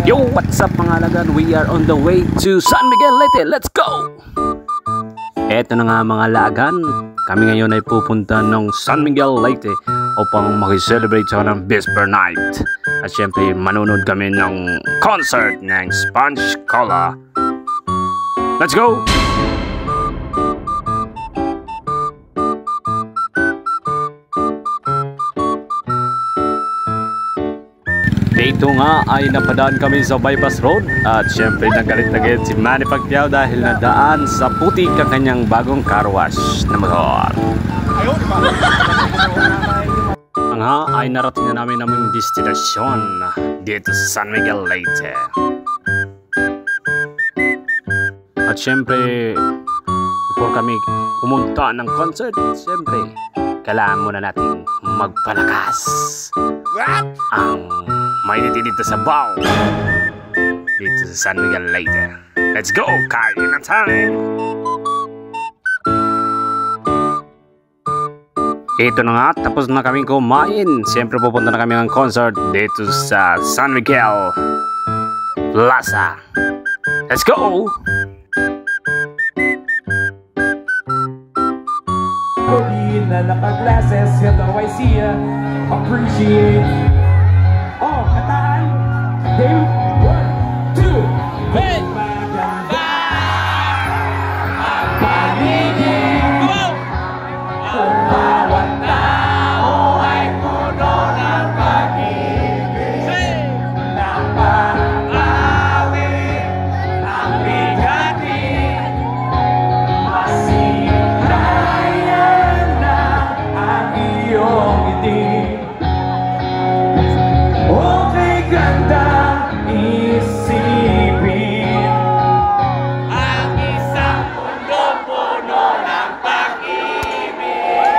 Yo, what's up mga alagan? We are on the way to San Miguel Leyte. Let's go! Eto na nga mga alagan, kami ngayon ay pupunta ng San Miguel Leyte upang makiselebrate sa ng Vesper Night. At syempre, manunod kami ng concert ng Sponge Cola. Let's go! Dito nga ay napadaan kami sa bypass road at syempre nagalit na galit si Manny Pacquiao dahil nadaan sa putik ang kanyang bagong car wash na motor. Ang nga ay narating na namin aming destinasyon dito sa San Miguel Leyte. At syempre before kami pumunta ng concert, syempre kailangan muna natin magpalakas ang mainit dito sa baw dito sa San Miguel Leyte. Let's go! Kain na time! Ito na nga, tapos na kami kumain. Siyempre pupunta na kami ng concert dito sa San Miguel Plaza. Let's go! Na naka-glasses, hello I see ya, appreciate. Oh, kataan. Game 1, 2, hey! Maganda ang paligid. Kung bawat tao ay puno ng pag-ibig. Nang parang awit ang bigatin, masilayan na ang iyong ngiti. Okay, ganda isipin ang isang mundo puno ng pag-ibig.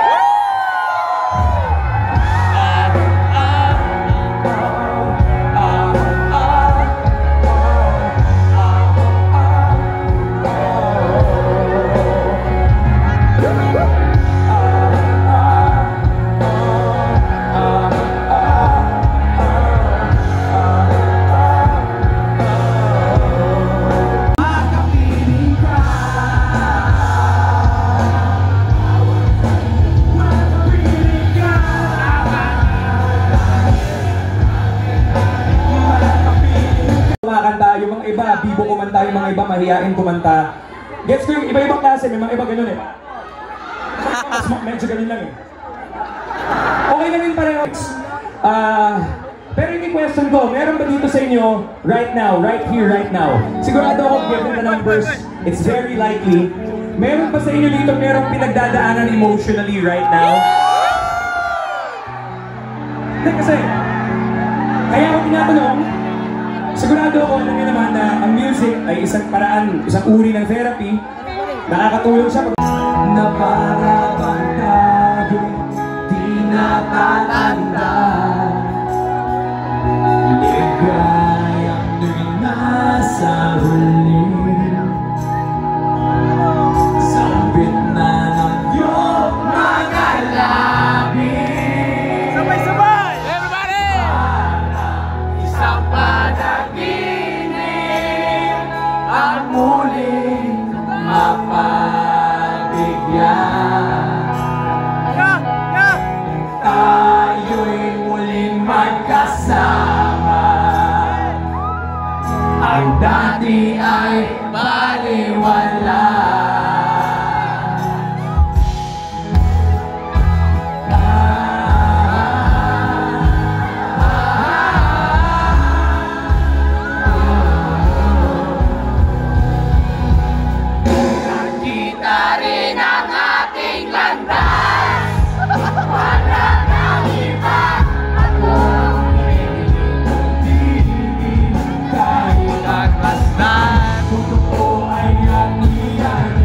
Kumakanta, yung mga iba, bibo kumanta, yung mga iba, mahihain kumanta. Gets ko yung iba-ibang klase, may mga iba ganun eh. Medyo ganun lang eh. Okay na rin pareho. Pero yung question ko, meron ba dito sa inyo, right now, right here, right now? Sigurado ako, given the numbers, it's very likely. Meron ba sa inyo dito, merong pinagdadaanan emotionally right now? Kasi, kaya ako tinatanong, sigurado ako alam niyo naman na ang music ay isang paraan, isang uri ng therapy. Nakakatulong siya na para bang tayo di natatanda. Ligayang do'y nasa huli. Sambit na ng iyong mga labi. Sabay-sabay! Everybody! Isang panaginip ang muling mapabigyan. Tayo'y muling magkasama. Ang dati ay baliwala. Totoo ay yan.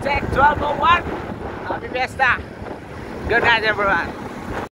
Check 1201. Happy Fiesta. Good night, everyone.